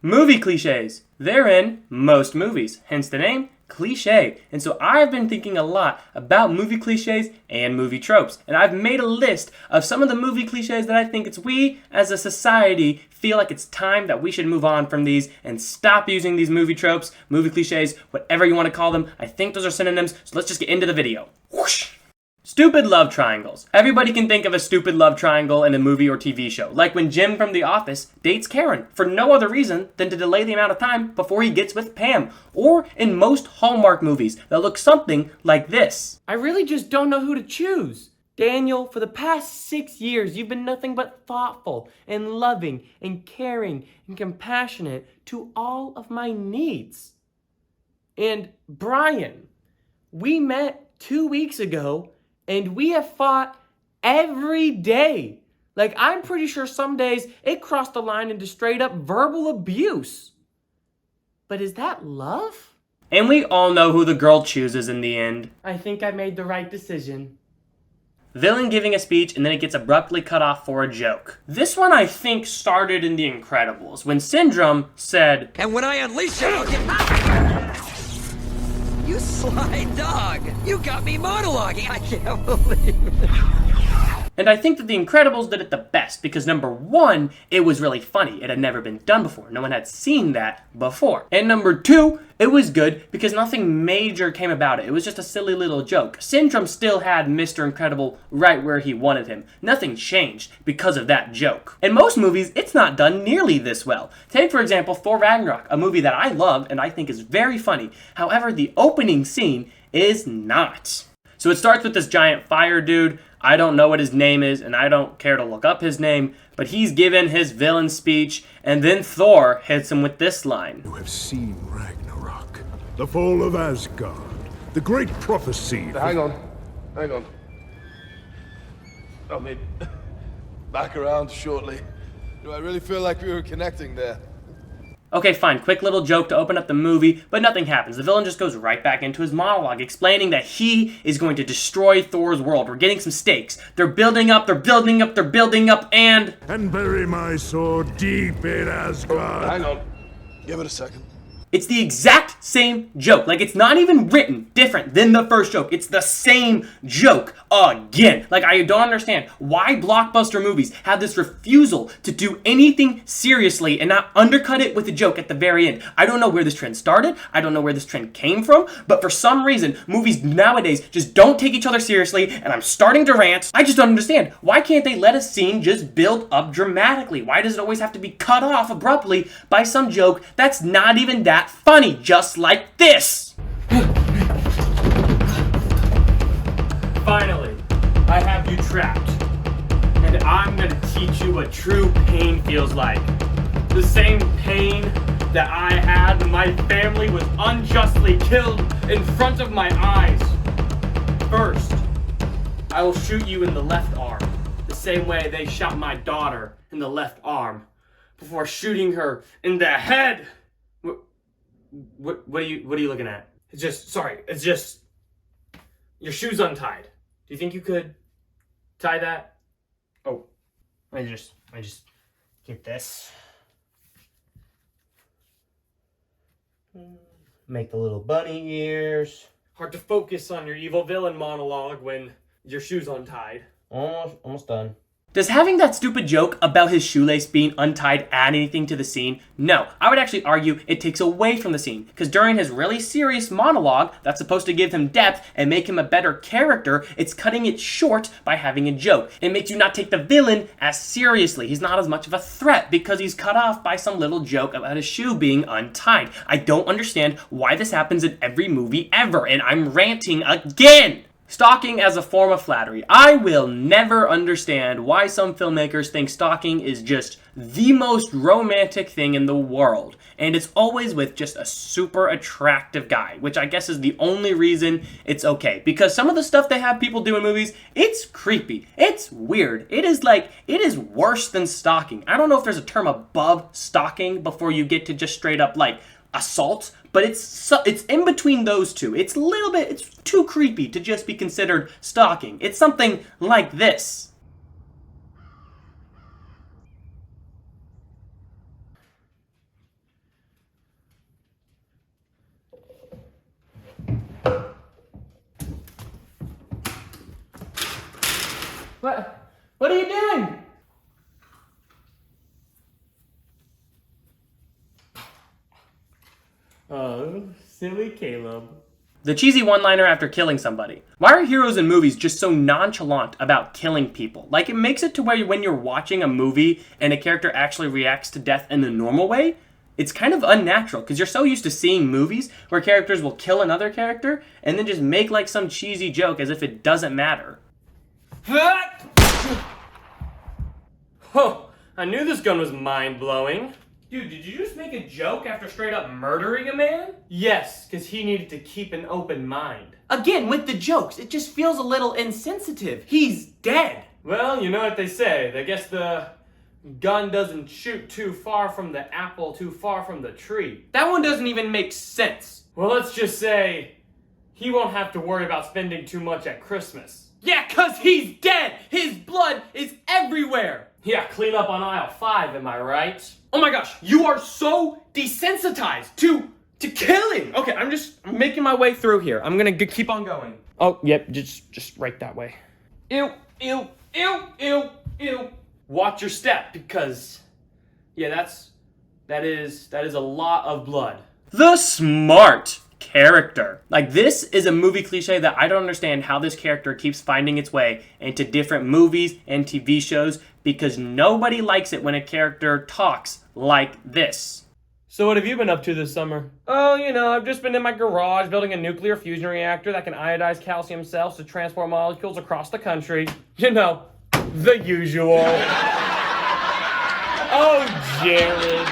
Movie cliches. They're in most movies, hence the name, Cliché. And so I've been thinking a lot about movie cliches and movie tropes. And I've made a list of some of the movie cliches that I think we as a society feel like it's time that we should move on from these and stop using these movie tropes, movie cliches, whatever you want to call them. I think those are synonyms, so let's just get into the video. Whoosh! Stupid love triangles. Everybody can think of a stupid love triangle in a movie or TV show, like when Jim from The Office dates Karen for no other reason than to delay the amount of time before he gets with Pam, or in most Hallmark movies that look something like this. I really just don't know who to choose. Daniel, for the past 6 years, you've been nothing but thoughtful and loving and caring and compassionate to all of my needs. And Brian, we met 2 weeks ago and we have fought every day. Like, I'm pretty sure some days it crossed the line into straight up verbal abuse. But is that love? And we all know who the girl chooses in the end. I think I made the right decision. Villain giving a speech and then it gets abruptly cut off for a joke. This one I think started in The Incredibles when Syndrome said, "And when I unleash it, I'll get..." You sly dog! You got me monologuing! I can't believe it. And I think that The Incredibles did it the best because number one, it was really funny. It had never been done before. No one had seen that before. And number two, it was good because nothing major came about it. It was just a silly little joke. Syndrome still had Mr. Incredible right where he wanted him. Nothing changed because of that joke. In most movies, it's not done nearly this well. Take, for example, Thor Ragnarok, a movie that I love and I think is very funny. However, the opening scene is not. So it starts with this giant fire dude. I don't know what his name is, and I don't care to look up his name, but he's given his villain speech, and then Thor hits him with this line. You have seen Ragnarok, the fall of Asgard, the great prophecy. Hang on. I'll be back around shortly. Do I really feel like we were connecting there? Okay, fine, quick little joke to open up the movie, but nothing happens. The villain just goes right back into his monologue, explaining that he is going to destroy Thor's world. We're getting some stakes. They're building up, and bury my sword deep in Asgard. Hang on. Give it a second. it's the exact same joke. Like, it's not even written different than the first joke. It's the same joke again. Like, I don't understand why blockbuster movies have this refusal to do anything seriously and not undercut it with a joke at the very end. I don't know where this trend started. I don't know where this trend came from. But for some reason, movies nowadays just don't take each other seriously, and I'm starting to rant. I just don't understand. Why can't they let a scene just build up dramatically? Why does it always have to be cut off abruptly by some joke that's not even that funny, just like this? Finally, I have you trapped. And I'm gonna teach you what true pain feels like. The same pain that I had when my family was unjustly killed in front of my eyes. First, I will shoot you in the left arm, the same way they shot my daughter in the left arm, before shooting her in the head. What are you looking at? It's just your shoe's untied. Do you think you could tie that? Oh, I just get this. Make the little bunny ears. Hard to focus on your evil villain monologue when your shoe's untied. Almost done. Does having that stupid joke about his shoelace being untied add anything to the scene? No. I would actually argue it takes away from the scene, because during his really serious monologue that's supposed to give him depth and make him a better character, it's cutting it short by having a joke. It makes you not take the villain as seriously. He's not as much of a threat because he's cut off by some little joke about his shoe being untied. I don't understand why this happens in every movie ever, and I'm ranting again! Stalking as a form of flattery. I will never understand why some filmmakers think stalking is just the most romantic thing in the world. And it's always with just a super attractive guy, which I guess is the only reason it's okay. Because some of the stuff they have people do in movies, it's creepy. It's weird. It is worse than stalking. I don't know if there's a term above stalking before you get to just straight up like assault, but it's in between those two. It's too creepy to just be considered stalking. It's something like this. What are you doing? Oh, silly Caleb. The cheesy one-liner after killing somebody. Why are heroes in movies just so nonchalant about killing people? Like, it makes it to where when you're watching a movie and a character actually reacts to death in the normal way, it's kind of unnatural, because you're so used to seeing movies where characters will kill another character and then just make like some cheesy joke as if it doesn't matter. Oh, I knew this gun was mind-blowing. Dude, did you just make a joke after straight up murdering a man? Yes, because he needed to keep an open mind. Again, with the jokes, it just feels a little insensitive. He's dead. Well, you know what they say. I guess the gun doesn't shoot too far from the apple, too far from the tree. That one doesn't even make sense. Well, let's just say he won't have to worry about spending too much at Christmas. Yeah, because he's dead. His blood is everywhere. Yeah, clean up on aisle 5, am I right? Oh my gosh, you are so desensitized to killing. Okay, I'm making my way through here. I'm gonna keep on going. Oh, yep, just right that way. Ew, ew, ew, ew, ew. Watch your step, because, yeah, that is a lot of blood. The smart character. Like, this is a movie cliche that I don't understand how this character keeps finding its way into different movies and TV shows, because nobody likes it when a character talks like this. So what have you been up to this summer? Oh, you know, I've just been in my garage building a nuclear fusion reactor that can ionize calcium cells to transport molecules across the country. You know, the usual. Oh, Jared.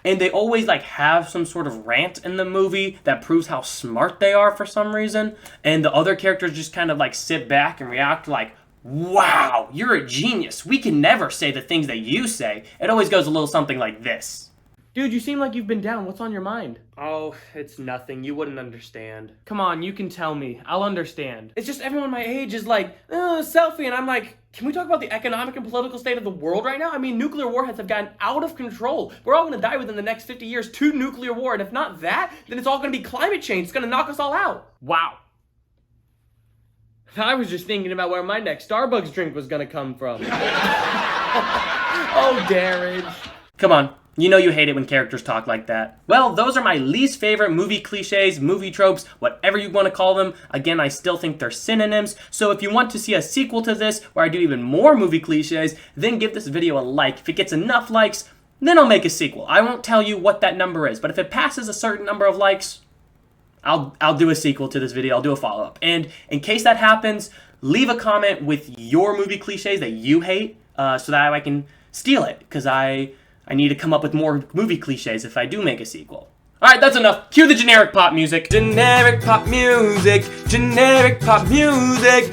And they always like have some sort of rant in the movie that proves how smart they are for some reason. And the other characters just kind of like sit back and react like, wow, you're a genius. We can never say the things that you say. It always goes a little something like this. Dude, you seem like you've been down. What's on your mind? Oh, it's nothing. You wouldn't understand. Come on, you can tell me. I'll understand. It's just everyone my age is like, selfie. And I'm like, can we talk about the economic and political state of the world right now? I mean, nuclear warheads have gotten out of control. We're all going to die within the next 50 years to nuclear war. And if not that, then it's all going to be climate change. It's going to knock us all out. Wow. I was just thinking about where my next Starbucks drink was going to come from. Oh, Darren. Come on. You know you hate it when characters talk like that. Well, those are my least favorite movie cliches, movie tropes, whatever you want to call them. Again, I still think they're synonyms. So if you want to see a sequel to this, where I do even more movie cliches, then give this video a like. If it gets enough likes, then I'll make a sequel. I won't tell you what that number is, but if it passes a certain number of likes, I'll do a sequel to this video. I'll do a follow-up. And in case that happens, leave a comment with your movie cliches that you hate, so that I can steal it, because I need to come up with more movie cliches if I do make a sequel. Alright, that's enough. Cue the generic pop music. Generic pop music. Generic pop music.